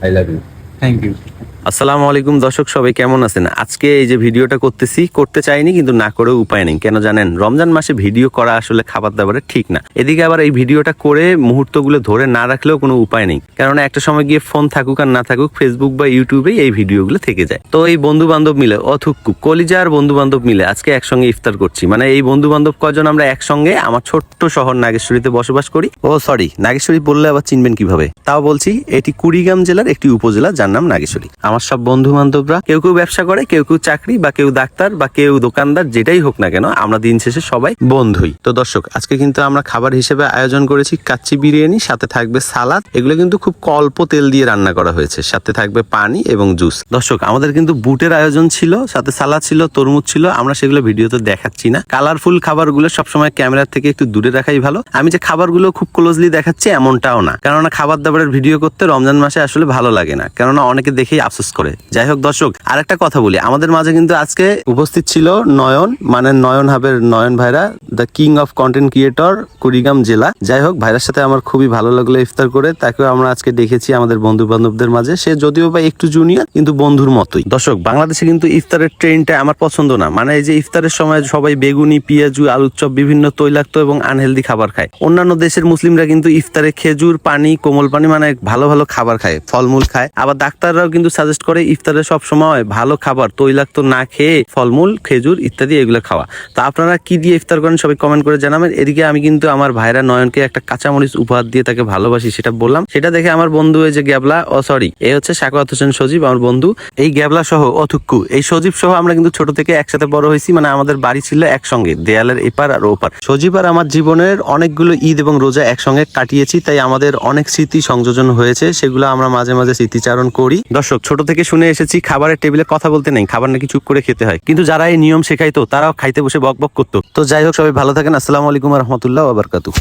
I love you. Thank you. আসসালামু আলাইকুম দর্শক, সবাই কেমন আছেন? আজকে এই যে ভিডিওটা করতে চাইনি, কিন্তু না করেও উপায় নেই। কেন জানেন? রমজান মাসে ভিডিও করা আসলে খাবার দাবারে ঠিক না। এদিকে আবার এই ভিডিওটা করে মুহূর্তগুলো ধরে না রাখলেও কোনো উপায় নেই, কেননা একটা সময় গিয়ে ফোন থাকুক আর না থাকুক, ফেসবুক বা ইউটিউবে এই ভিডিওগুলো থেকে যায়। তো এই বন্ধু বান্ধব মিলে অথুক্কু কলিজার বন্ধু বান্ধব মিলে আজকে একসঙ্গে ইফতার করছি। মানে এই বন্ধু বান্ধব কজন আমরা একসঙ্গে আমার ছোট্ট শহর নাগেশ্বরীতে বসবাস করি। ও সরি, নাগেশ্বরী বললে আবার চিনবেন কিভাবে? তাও বলছি, এটি কুড়িগ্রাম জেলার একটি উপজেলা, যার নাম নাগেশ্বরী। আমার সব বন্ধু বান্ধবরা কেউ কেউ ব্যবসা করে, কেউ কেউ চাকরি, বা কেউ ডাক্তার, বা কেউ দোকানদার, যেটাই হোক না কেন আমরা দিন শেষে সবাই বন্ধুই। তো দর্শক, আজকে কিন্তু আমরা খাবার হিসেবে আয়োজন করেছি কাচ্চি বিরিয়ানি, সাথে থাকবে সালাদ। এগুলো কিন্তু খুব অল্প তেল দিয়ে রান্না করা হয়েছে, সাথে থাকবে পানি এবং জুস। দর্শক, আমাদের কিন্তু বুটের আয়োজন ছিল, সাথে সালাদ ছিল, তরমুজ ছিল। আমরা সেগুলো ভিডিওতে দেখাচ্ছি না। কালারফুল খাবারগুলো সবসময় ক্যামেরার থেকে একটু দূরে রাখাই ভালো। আমি যে খাবারগুলো খুব ক্লোজলি দেখাচ্ছি এমনটাও না, কেননা খাবার দাবারের ভিডিও করতে রমজান মাসে আসলে ভালো লাগে না, কেননা অনেকে দেখেই আফসোস করে। যাই হোক দর্শক, আর একটা কথা বলি, আমাদের মাঝে কিন্তু আজকে উপস্থিত ছিল নয়ন, মানে নয়ন হাবের নয়ন ভাইরা, the king of content creator, Kurigram জেলা। যাই হোক, ভাইরার সাথে আমার খুবই ভালো লাগলো ইফতার করে। তাকেও আমরা আজকে দেখেছি আমাদের বন্ধু বান্ধবদের মাঝে। সে যদিও বা একটু জুনিয়র, কিন্তু বন্ধুর মতোই। দর্শক, বাংলাদেশে কিন্তু ইফতারের ট্রেন্ডটা আমার পছন্দ না। মানে এই যে ইফতারের সময় সবাই বেগুনি, পেঁয়াজু, আলুর চপ, বিভিন্ন তৈলাক্ত এবং আনহেলদি খাবার খায়। অন্যান্য দেশের মুসলিমরা কিন্তু ইফতারে খেজুর পানি, কোমল পানি, মানে ভালো ভালো খাবার খায়, ফলমূল খায়। আবার ডাক্তাররাও কিন্তু সাজেস্ট করে ইফতারে সব সময় ভালো খাবার তৈলাক্ত না খেয়ে ফলমূল, খেজুর ইত্যাদি এগুলো খাওয়া। তো আপনারা কি দিয়ে ইফতার করেন সবাই কমেন্ট করে জানাবেন। এদিকে আমি কিন্তু আমার ভাইরা নয়নকে একটা কাঁচামরিচ উপহার দিয়ে তাকে ভালোবাসি সেটা বললাম। সেটা দেখে আমার বন্ধু এই যে গ্যাবলা, এ হচ্ছে সাখাওয়াত হোসেন সজীব, আমার বন্ধু। এই গ্যাবলা সহ অথুক্কু, এই সজীব সহ আমরা কিন্তু ছোট থেকে একসাথে বড় হয়েছি। মানে আমাদের বাড়ি ছিল একসঙ্গে, দেয়ালের এপার আর ওপার। সজীব আর আমার জীবনের অনেকগুলো ঈদ এবং রোজা একসঙ্গে কাটিয়েছি, তাই আমাদের অনেক স্মৃতি সংযোজন হয়েছে। সেগুলো আমরা মাঝে মাঝে স্মৃতিচারণ করি। দর্শক, ছোট থেকে শুনে এসেছি খাবারের টেবিলে কথা বলতে নেই, খাবার নাকি চুপ করে খেতে হয়। কিন্তু যারা এই নিয়ম শেখাইতো তারাও খাইতে বসে বক বক করতো। তো যাই হোক, সবাই ভালো থাকেন। আসসালামু আলাইকুম ওয়া রাহমাতুল্লাহি ওয়া বারাকাতুহু।